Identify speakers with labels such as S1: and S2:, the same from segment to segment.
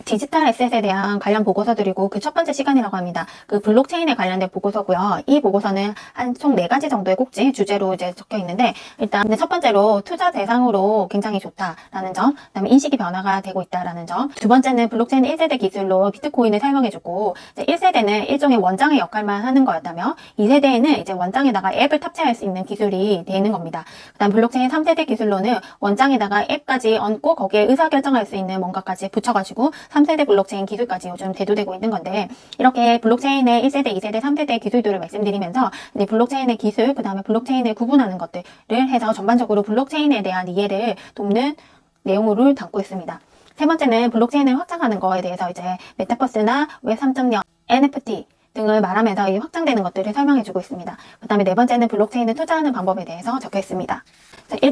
S1: 디지털 에셋에 대한 관련 보고서들이고 그 첫 번째 시간이라고 합니다. 그 블록체인에 관련된 보고서고요. 이 보고서는 한 총 4가지 정도의 꼭지 주제로 이제 적혀 있는데, 일단 첫 번째로 투자 대상으로 굉장히 좋다라는 점, 그다음에 인식이 변화가 되고 있다라는 점. 두 번째는 블록체인 1세대 기술로 비트코인을 사용해주고, 이제 1세대는 일종의 원장의 역할만 하는 거였다며, 2세대에는 이제 원장에다가 앱을 탑재할 수 있는 기술이 되는 겁니다. 그다음 블록체인 3세대 기술로는 원장에다가 앱까지 얹고 거기에 의사결정할 수 있는 뭔가까지 붙여가지고 3세대 블록체인 기술까지 요즘 대두되고 있는 건데, 이렇게 블록체인의 1세대, 2세대, 3세대 기술들을 말씀드리면서 이제 블록체인의 기술, 그 다음에 블록체인을 구분하는 것들을 해서 전반적으로 블록체인에 대한 이해를 돕는 내용을 담고 있습니다. 세 번째는 블록체인을 확장하는 거에 대해서 이제 메타버스나 웹 3.0, NFT 등을 말하면서 이 확장되는 것들을 설명해주고 있습니다. 그 다음에 네 번째는 블록체인을 투자하는 방법에 대해서 적혀 있습니다.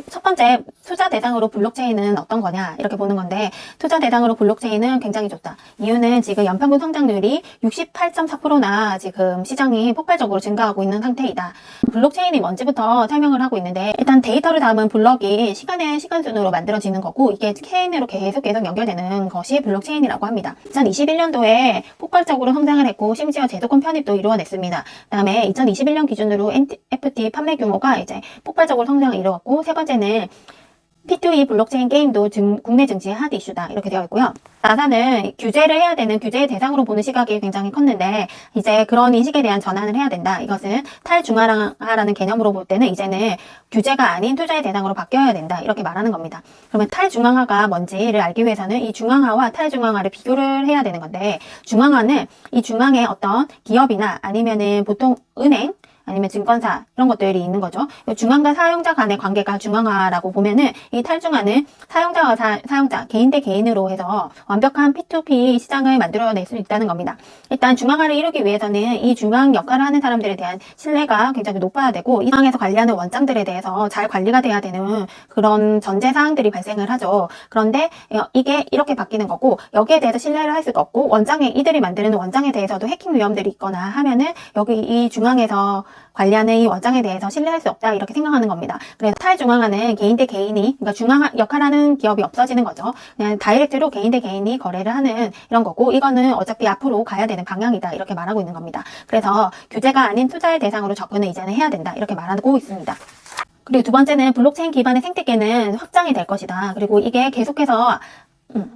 S1: 첫 번째, 투자 대상으로 블록체인은 어떤 거냐 이렇게 보는 건데, 투자 대상으로 블록체인은 굉장히 좋다. 이유는 지금 연평균 성장률이 68.4%나 지금 시장이 폭발적으로 증가하고 있는 상태이다. 블록체인이 뭔지부터 설명을 하고 있는데, 일단 데이터를 담은 블럭이 시간의 시간순으로 만들어지는 거고, 이게 체인으로 계속 연결되는 것이 블록체인이라고 합니다. 2021년도에 폭발적으로 성장을 했고 심지어 제도권 편입도 이루어냈습니다. 그 다음에 2021년 기준으로 NFT 판매 규모가 이제 폭발적으로 성장을 이루었고, 세 번째는 P2E 블록체인 게임도 국내 증시의 핫 이슈다 이렇게 되어 있고요. 나사는 규제를 해야 되는 규제의 대상으로 보는 시각이 굉장히 컸는데, 이제 그런 인식에 대한 전환을 해야 된다. 이것은 탈중앙화라는 개념으로 볼 때는 이제는 규제가 아닌 투자의 대상으로 바뀌어야 된다 이렇게 말하는 겁니다. 그러면 탈중앙화가 뭔지를 알기 위해서는 이 중앙화와 탈중앙화를 비교를 해야 되는 건데, 중앙화는 이 중앙에 어떤 기업이나 아니면은 보통 은행 아니면 증권사 이런 것들이 있는 거죠. 중앙과 사용자 간의 관계가 중앙화라고 보면은, 이 탈중화는 사용자와 사용자, 개인 대 개인으로 해서 완벽한 P2P 시장을 만들어낼 수 있다는 겁니다. 일단 중앙화를 이루기 위해서는 이 중앙 역할을 하는 사람들에 대한 신뢰가 굉장히 높아야 되고, 이 상황에서 관리하는 원장들에 대해서 잘 관리가 돼야 되는 그런 전제 사항들이 발생을 하죠. 그런데 이게 이렇게 바뀌는 거고, 여기에 대해서 신뢰를 할 수가 없고, 이들이 만드는 원장에 대해서도 해킹 위험들이 있거나 하면은 여기 이 중앙에서 관리하는 이 원장에 대해서 신뢰할 수 없다 이렇게 생각하는 겁니다. 그래서 탈중앙화는 개인 대 개인이, 그러니까 중앙 역할하는 기업이 없어지는 거죠. 그냥 다이렉트로 개인 대 개인이 거래를 하는 이런 거고, 이거는 어차피 앞으로 가야 되는 방향이다 이렇게 말하고 있는 겁니다. 그래서 규제가 아닌 투자의 대상으로 접근을 이제는 해야 된다 이렇게 말하고 있습니다. 그리고 두 번째는 블록체인 기반의 생태계는 확장이 될 것이다. 그리고 이게 계속해서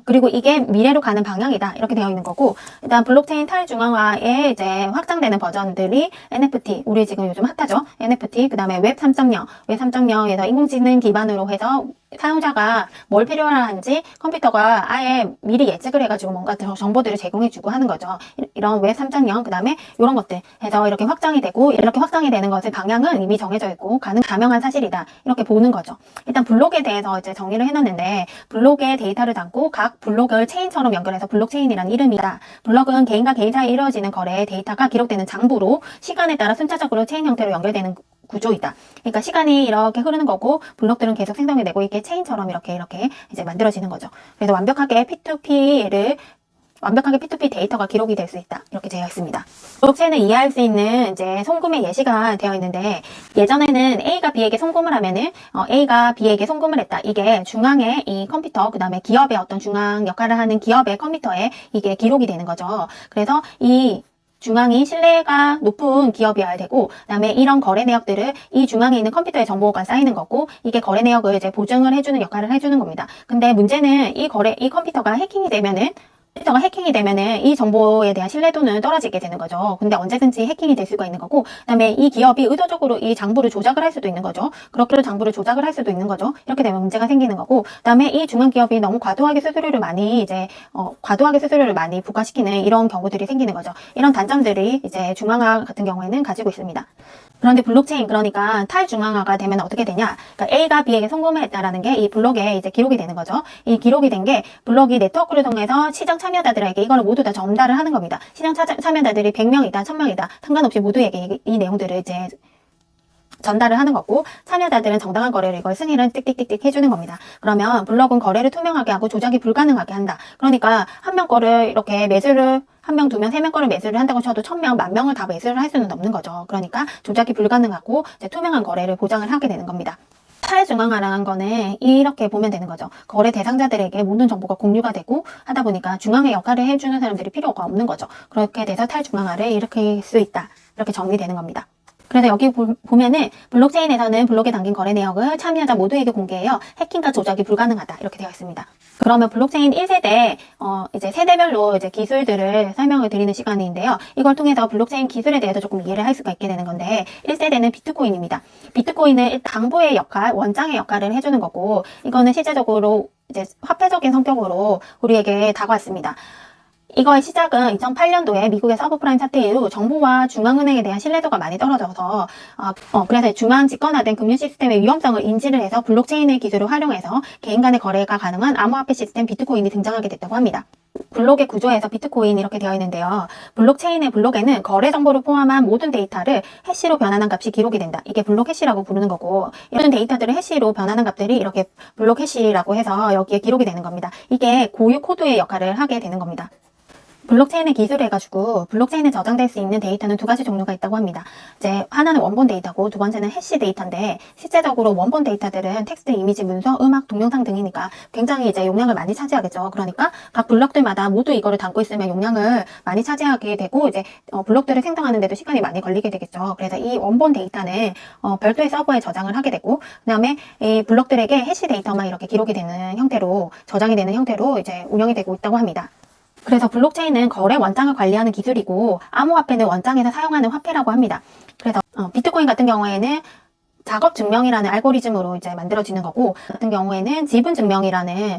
S1: 그리고 이게 미래로 가는 방향이다 이렇게 되어 있는 거고, 일단 블록체인 탈중앙화에 이제 확장되는 버전들이 NFT, 우리 지금 요즘 핫하죠. NFT, 그 다음에 웹 3.0, 웹 3.0에서 인공지능 기반으로 해서 사용자가 뭘 필요한지 컴퓨터가 아예 미리 예측을 해가지고 뭔가 정보들을 제공해주고 하는 거죠. 이런 웹 3.0, 그 다음에 이런 것들 해서 이렇게 확장이 되고, 이렇게 확장이 되는 것의 방향은 이미 정해져 있고 가명한 사실이다 이렇게 보는 거죠. 일단 블록에 대해서 이제 정의를 해놨는데, 블록에 데이터를 담고 각 블록을 체인처럼 연결해서 블록체인이라는 이름이다. 블록은 개인과 개인 사이에 이루어지는 거래의 데이터가 기록되는 장부로 시간에 따라 순차적으로 체인 형태로 연결되는 구조이다. 그러니까 시간이 이렇게 흐르는 거고, 블록들은 계속 생성이 되고, 이게 체인처럼 이렇게 이제 만들어지는 거죠. 그래서 완벽하게 P2P 데이터가 기록이 될 수 있다 이렇게 되어 있습니다. 블록체인을 이해할 수 있는 이제 송금의 예시가 되어 있는데, 예전에는 A가 B에게 송금을 하면은 A가 B에게 송금을 했다. 이게 중앙에 이 컴퓨터, 그 다음에 기업의 어떤 중앙 역할을 하는 기업의 컴퓨터에 이게 기록이 되는 거죠. 그래서 이 중앙이 신뢰가 높은 기업이어야 되고, 그 다음에 이런 거래 내역들을 이 중앙에 있는 컴퓨터에 정보가 쌓이는 거고, 이게 거래 내역을 이제 보증을 해주는 역할을 해주는 겁니다. 근데 문제는 이 컴퓨터가 해킹이 되면은 이 정보에 대한 신뢰도는 떨어지게 되는 거죠. 근데 언제든지 해킹이 될 수가 있는 거고, 그다음에 이 기업이 의도적으로 이 장부를 조작을 할 수도 있는 거죠. 그렇게도 장부를 조작을 할 수도 있는 거죠. 이렇게 되면 문제가 생기는 거고, 그다음에 이 중앙 기업이 너무 과도하게 수수료를 많이 부과시키는 이런 경우들이 생기는 거죠. 이런 단점들이 이제 중앙화 같은 경우에는 가지고 있습니다. 그런데 블록체인, 그러니까 탈중앙화가 되면 어떻게 되냐? 그러니까 A가 B에게 송금을 했다라는 게 이 블록에 이제 기록이 되는 거죠. 이 기록이 된 게 블록이 네트워크를 통해서 시장 참여자들에게 이걸 모두 다 전달을 하는 겁니다. 시장 참여자들이 100명이다, 1000명이다, 상관없이 모두에게 이 내용들을 이제 전달을 하는 거고, 참여자들은 정당한 거래를 이걸 승인을 띡띡띡띡 해주는 겁니다. 그러면 블록은 거래를 투명하게 하고 조작이 불가능하게 한다. 그러니까 한 명 거를 이렇게 매수를, 한 명, 두 명, 세 명 거를 매수를 한다고 쳐도 1000명, 10,000명을 다 매수를 할 수는 없는 거죠. 그러니까 조작이 불가능하고 이제 투명한 거래를 보장을 하게 되는 겁니다. 탈중앙화라는 거는 이렇게 보면 되는 거죠. 거래 대상자들에게 모든 정보가 공유가 되고 하다 보니까 중앙의 역할을 해주는 사람들이 필요가 없는 거죠. 그렇게 돼서 탈중앙화를 일으킬 수 있다. 이렇게 정리되는 겁니다. 그래서 여기 보면은 블록체인에서는 블록에 담긴 거래 내역을 참여자 모두에게 공개해요. 해킹과 조작이 불가능하다. 이렇게 되어 있습니다. 그러면 블록체인 1세대, 이제 세대별로 이제 기술들을 설명을 드리는 시간인데요. 이걸 통해서 블록체인 기술에 대해서 조금 이해를 할 수가 있게 되는 건데, 1세대는 비트코인입니다. 비트코인은 당부의 역할, 원장의 역할을 해주는 거고, 이거는 실제적으로 이제 화폐적인 성격으로 우리에게 다가왔습니다. 이거의 시작은 2008년도에 미국의 서브프라임 사태 이후 정부와 중앙은행에 대한 신뢰도가 많이 떨어져서 그래서 중앙 집권화된 금융 시스템의 위험성을 인지를 해서 블록체인의 기술을 활용해서 개인 간의 거래가 가능한 암호화폐 시스템 비트코인이 등장하게 됐다고 합니다. 블록의 구조에서 비트코인 이렇게 되어 있는데요. 블록체인의 블록에는 거래 정보를 포함한 모든 데이터를 해시로 변환한 값이 기록이 된다. 이게 블록 해시라고 부르는 거고, 이런 데이터들을 해시로 변환한 값들이 이렇게 블록 해시라고 해서 여기에 기록이 되는 겁니다. 이게 고유 코드의 역할을 하게 되는 겁니다. 블록체인의 기술을 해가지고 블록체인에 저장될 수 있는 데이터는 두 가지 종류가 있다고 합니다. 이제 하나는 원본 데이터고 두 번째는 해시 데이터인데, 실제적으로 원본 데이터들은 텍스트, 이미지, 문서, 음악, 동영상 등이니까 굉장히 이제 용량을 많이 차지하겠죠. 그러니까 각 블록들마다 모두 이거를 담고 있으면 용량을 많이 차지하게 되고, 이제 블록들을 생성하는데도 시간이 많이 걸리게 되겠죠. 그래서 이 원본 데이터는 별도의 서버에 저장을 하게 되고, 그다음에 이 블록들에게 해시 데이터만 이렇게 기록이 되는 형태로, 저장이 되는 형태로 이제 운영이 되고 있다고 합니다. 그래서 블록체인은 거래 원장을 관리하는 기술이고, 암호화폐는 원장에서 사용하는 화폐라고 합니다. 그래서 비트코인 같은 경우에는 작업 증명이라는 알고리즘으로 이제 만들어지는 거고, 같은 경우에는 지분 증명이라는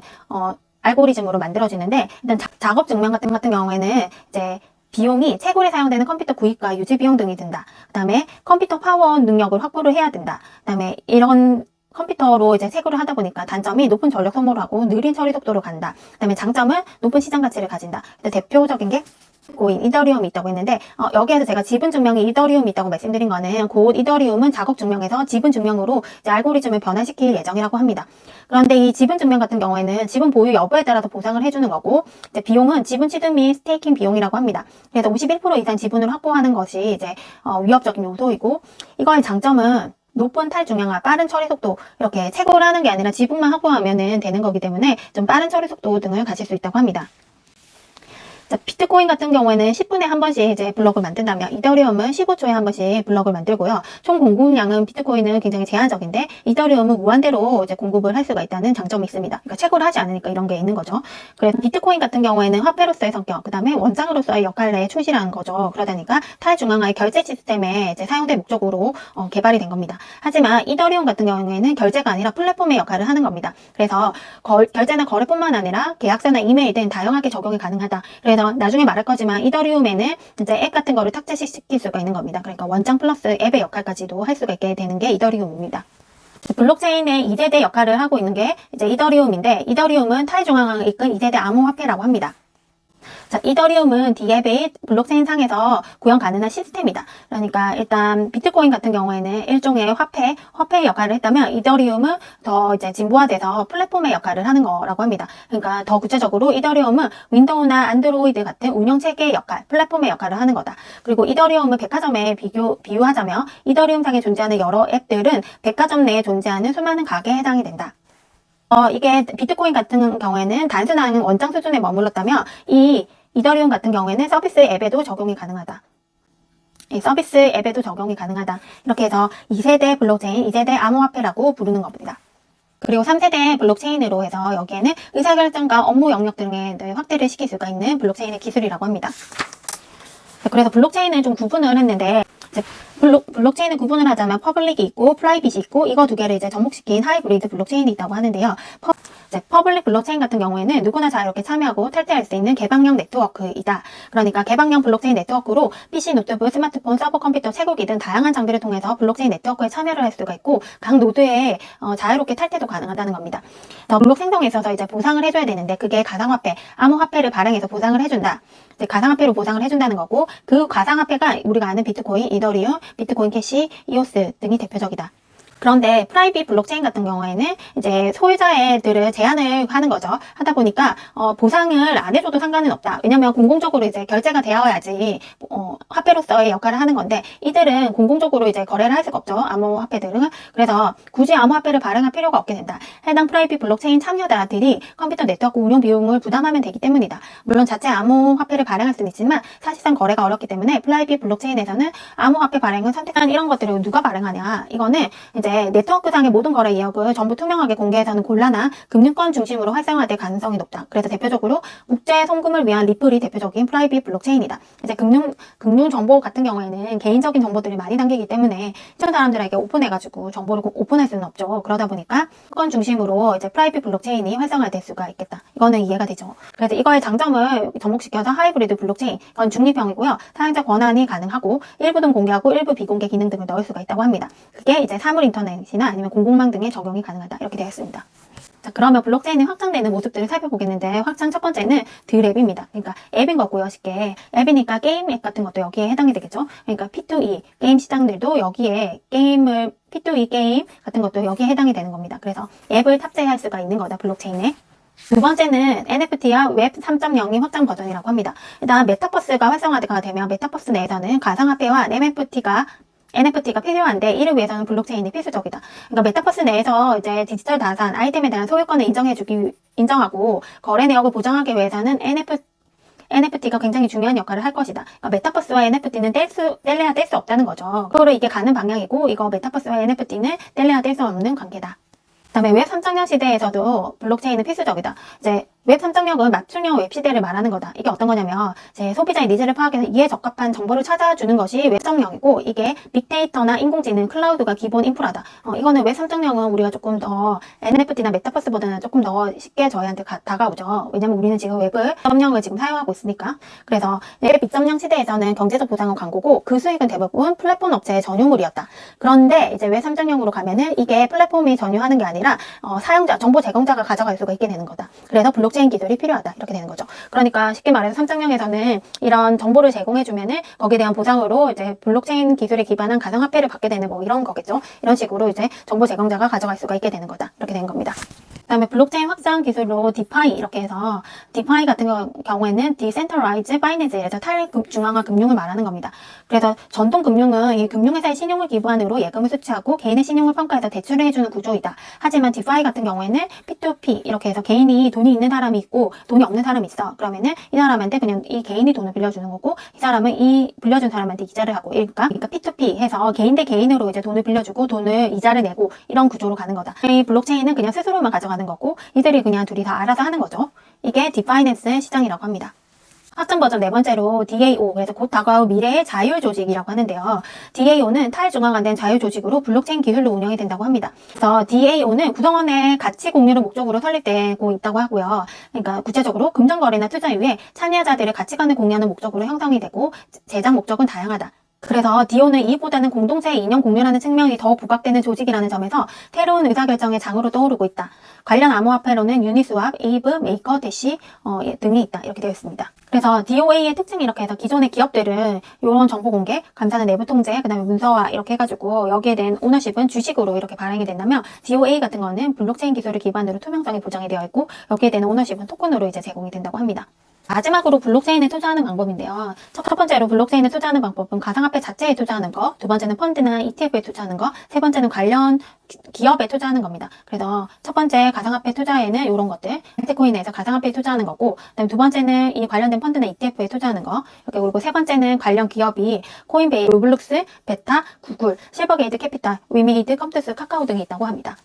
S1: 알고리즘으로 만들어지는데, 일단 작업 증명 같은 경우에는 이제 비용이 채굴에 사용되는 컴퓨터 구입과 유지 비용 등이 든다. 그다음에 컴퓨터 파워 능력을 확보를 해야 된다. 그다음에 이런 컴퓨터로 이제 채굴을 하다 보니까 단점이 높은 전력 소모를 하고 느린 처리 속도로 간다. 그다음에 장점은 높은 시장 가치를 가진다. 대표적인 게 비트코인, 이더리움이 있다고 했는데, 여기에서 제가 지분 증명이 이더리움이 있다고 말씀드린 거는 곧 이더리움은 작업 증명에서 지분 증명으로 이제 알고리즘을 변화시킬 예정이라고 합니다. 그런데 이 지분 증명 같은 경우에는 지분 보유 여부에 따라서 보상을 해주는 거고, 이제 비용은 지분 취득 및 스테이킹 비용이라고 합니다. 그래서 51% 이상 지분을 확보하는 것이 이제 위협적인 요소이고, 이거의 장점은 높은 탈중앙화, 빠른 처리 속도, 이렇게 채굴을 하는 게 아니라 지분만 확보하면 되는 거기 때문에 좀 빠른 처리 속도 등을 가질 수 있다고 합니다. 자, 비트코인 같은 경우에는 10분에 한 번씩 이제 블록을 만든다면, 이더리움은 15초에 한 번씩 블록을 만들고요. 총 공급량은 비트코인은 굉장히 제한적인데, 이더리움은 무한대로 이제 공급을 할 수가 있다는 장점이 있습니다. 그러니까 채굴을 하지 않으니까 이런 게 있는 거죠. 그래서 비트코인 같은 경우에는 화폐로서의 성격, 그 다음에 원장으로서의 역할에 충실한 거죠. 그러다 보니까 탈중앙화의 결제 시스템에 이제 사용될 목적으로 개발이 된 겁니다. 하지만 이더리움 같은 경우에는 결제가 아니라 플랫폼의 역할을 하는 겁니다. 그래서 결제나 거래뿐만 아니라 계약서나 이메일 등 다양하게 적용이 가능하다. 그래서 나중에 말할 거지만 이더리움에는 이제 앱 같은 거를 탑재시킬 수가 있는 겁니다. 그러니까 원장 플러스 앱의 역할까지도 할 수가 있게 되는 게 이더리움입니다. 블록체인의 2세대 역할을 하고 있는 게 이제 이더리움인데, 이더리움은 탈중앙화를 이끈 2세대 암호화폐라고 합니다. 자, 이더리움은 디앱의 블록체인 상에서 구현 가능한 시스템이다. 그러니까 일단 비트코인 같은 경우에는 일종의 화폐의 역할을 했다면, 이더리움은 더 이제 진보화돼서 플랫폼의 역할을 하는 거라고 합니다. 그러니까 더 구체적으로 이더리움은 윈도우나 안드로이드 같은 운영체계의 역할, 플랫폼의 역할을 하는 거다. 그리고 이더리움은 백화점에 비유하자면, 이더리움 상에 존재하는 여러 앱들은 백화점 내에 존재하는 수많은 가게에 해당이 된다. 이게 비트코인 같은 경우에는 단순한 원장 수준에 머물렀다면, 이 이더리움 같은 경우에는 서비스 앱에도 적용이 가능하다. 서비스 앱에도 적용이 가능하다. 이렇게 해서 2세대 블록체인, 2세대 암호화폐라고 부르는 겁니다. 그리고 3세대 블록체인으로 해서 여기에는 의사결정과 업무 영역 등의 확대를 시킬 수가 있는 블록체인의 기술이라고 합니다. 그래서 블록체인을 좀 구분을 했는데, 블록체인을 구분을 하자면 퍼블릭이 있고 프라이빗이 있고, 이거 두 개를 이제 접목시킨 하이브리드 블록체인이 있다고 하는데요. 퍼블릭 블록체인 같은 경우에는 누구나 자유롭게 참여하고 탈퇴할 수 있는 개방형 네트워크이다. 그러니까 개방형 블록체인 네트워크로 PC, 노트북, 스마트폰, 서버 컴퓨터, 채굴기 등 다양한 장비를 통해서 블록체인 네트워크에 참여를 할 수가 있고, 각 노드에 자유롭게 탈퇴도 가능하다는 겁니다. 블록 생성에 있어서 이제 보상을 해줘야 되는데, 그게 가상화폐, 암호화폐를 발행해서 보상을 해준다. 가상화폐로 보상을 해준다는 거고, 그 가상화폐가 우리가 아는 비트코인, 이더리움, 비트코인 캐시, 이오스 등이 대표적이다. 그런데 프라이빗 블록체인 같은 경우에는 이제 소유자들을 제한을 하는 거죠. 하다 보니까 보상을 안 해줘도 상관은 없다. 왜냐면 공공적으로 이제 결제가 되어야지 화폐로서의 역할을 하는 건데 이들은 공공적으로 이제 거래를 할 수가 없죠. 암호화폐들은. 그래서 굳이 암호화폐를 발행할 필요가 없게 된다. 해당 프라이빗 블록체인 참여자들이 컴퓨터 네트워크 운용 비용을 부담하면 되기 때문이다. 물론 자체 암호화폐를 발행할 수는 있지만 사실상 거래가 어렵기 때문에 프라이빗 블록체인에서는 암호화폐 발행을 선택한 이런 것들을 누가 발행하냐. 이거는 이제 네트워크상의 모든 거래 이력을 전부 투명하게 공개해서는 곤란한 금융권 중심으로 활성화될 가능성이 높다. 그래서 대표적으로 국제 송금을 위한 리플이 대표적인 프라이빗 블록체인이다. 이제 금융 정보 같은 경우에는 개인적인 정보들이 많이 담기기 때문에 시청 사람들에게 오픈해가지고 정보를 오픈할 수는 없죠. 그러다 보니까 건 중심으로 이제 프라이빗 블록체인이 활성화될 수가 있겠다. 이거는 이해가 되죠. 그래서 이거의 장점을 접목시켜서 하이브리드 블록체인, 이건 중립형이고요. 사용자 권한이 가능하고 일부는 공개하고 일부 비공개 기능 등을 넣을 수가 있다고 합니다. 그게 이제 사물 인터넷이나 아니면 공공망 등에 적용이 가능하다. 이렇게 되어 있습니다. 자, 그러면 블록체인이 확장되는 모습들을 살펴보겠는데 확장 첫 번째는 드랩입니다. 그러니까 앱인 거고요. 쉽게 앱이니까 게임 앱 같은 것도 여기에 해당이 되겠죠. 그러니까 P2E 게임 시장들도 여기에 P2E 게임 같은 것도 여기에 해당이 되는 겁니다. 그래서 앱을 탑재할 수가 있는 거다. 블록체인에. 두 번째는 NFT와 웹 3.0이 확장 버전이라고 합니다. 일단 메타버스가 활성화가 되면 메타버스 내에서는 가상화폐와 NFT가 필요한데 이를 위해서는 블록체인이 필수적이다. 그러니까 메타버스 내에서 이제 디지털 자산, 아이템에 대한 소유권을 인정하고 거래 내역을 보장하기 위해서는 NFT가 굉장히 중요한 역할을 할 것이다. 그러니까 메타버스와 NFT는 뗄래야 뗄 수 없다는 거죠. 앞으로 이게 가는 방향이고 이거 메타버스와 NFT는 뗄래야 뗄 수 없는 관계다. 그다음에 웹 3.0 시대에서도 블록체인은 필수적이다. 이제 웹 3.0은 맞춤형 웹 시대를 말하는 거다. 이게 어떤 거냐면 이제 소비자의 니즈를 파악해서 이에 적합한 정보를 찾아주는 것이 웹 3.0이고 이게 빅데이터나 인공지능, 클라우드가 기본 인프라다. 이거는 웹 3.0은 우리가 조금 더 NFT나 메타버스보다는 조금 더 쉽게 저희한테 다가오죠. 왜냐면 우리는 지금 웹 3.0을 지금 사용하고 있으니까. 그래서 웹 2.0 시대에서는 경제적 보상은 광고고 그 수익은 대부분 플랫폼 업체의 전유물이었다. 그런데 이제 웹 3.0으로 가면은 이게 플랫폼이 전유하는 게 아니라 사용자, 정보 제공자가 가져갈 수가 있게 되는 거다. 그래서 블록체인 기술이 필요하다. 이렇게 되는 거죠. 그러니까 쉽게 말해서 3.0에서는 이런 정보를 제공해주면은 거기에 대한 보상으로 이제 블록체인 기술에 기반한 가상화폐를 받게 되는 뭐 이런 거겠죠. 이런 식으로 이제 정보 제공자가 가져갈 수가 있게 되는 거다. 이렇게 되는 겁니다. 그다음에 블록체인 확장 기술로 디파이 이렇게 해서 디파이 같은 경우에는 디센트럴라이즈 파이낸스에서 탈중앙화 금융을 말하는 겁니다. 그래서 전통 금융은 이 금융회사의 신용을 기반으로 예금을 수취하고 개인의 신용을 평가해서 대출을 해주는 구조이다. 하지만 디파이 같은 경우에는 P2P 이렇게 해서 개인이 돈이 있는 사람이 있고 돈이 없는 사람이 있어. 그러면은 이 사람한테 그냥 이 개인이 돈을 빌려주는 거고 이 사람은 이 빌려준 사람한테 이자를 하고 그러니까 P2P 해서 개인 대 개인으로 이제 돈을 빌려주고 돈을 이자를 내고 이런 구조로 가는 거다. 이 블록체인은 그냥 스스로만 가져가는 거고 이들이 그냥 둘이 다 알아서 하는 거죠. 이게 디파이낸스 시장이라고 합니다. 확장 버전 네 번째로 DAO, 그래서 곧 다가올 미래의 자율조직이라고 하는데요. DAO는 탈중앙화된 자율조직으로 블록체인 기술로 운영이 된다고 합니다. 그래서 DAO는 구성원의 가치 공유를 목적으로 설립되고 있다고 하고요. 그러니까 구체적으로 금전거래나 투자 이후에 참여자들의 가치관을 공유하는 목적으로 형성이 되고 제작 목적은 다양하다. 그래서 DAO는 이보다는 공동체의 이념 공유라는 측면이 더 부각되는 조직이라는 점에서 새로운 의사결정의 장으로 떠오르고 있다. 관련 암호화폐로는 유니스왑, 에이브, 메이커, 대시 등이 있다. 이렇게 되어 있습니다. 그래서 DOA의 특징이 이렇게 해서 기존의 기업들은 이런 정보 공개, 감사는 내부 통제, 그 다음에 문서화 이렇게 해가지고 여기에 대한 오너십은 주식으로 이렇게 발행이 된다면 DOA 같은 거는 블록체인 기술을 기반으로 투명성이 보장이 되어 있고 여기에 대한 오너십은 토큰으로 이제 제공이 된다고 합니다. 마지막으로 블록체인에 투자하는 방법인데요. 첫 번째로 블록체인에 투자하는 방법은 가상화폐 자체에 투자하는 거, 두 번째는 펀드나 ETF에 투자하는 거, 세 번째는 관련 기업에 투자하는 겁니다. 그래서 첫 번째 가상화폐 투자에는 이런 것들, 비트코인에서 가상화폐에 투자하는 거고, 그다음에 두 번째는 이 관련된 펀드나 ETF에 투자하는 거, 이렇게 그리고 세 번째는 관련 기업이 코인베이, 로블록스, 베타, 구글, 실버게이트 캐피탈, 위메이드, 컴투스, 카카오 등이 있다고 합니다.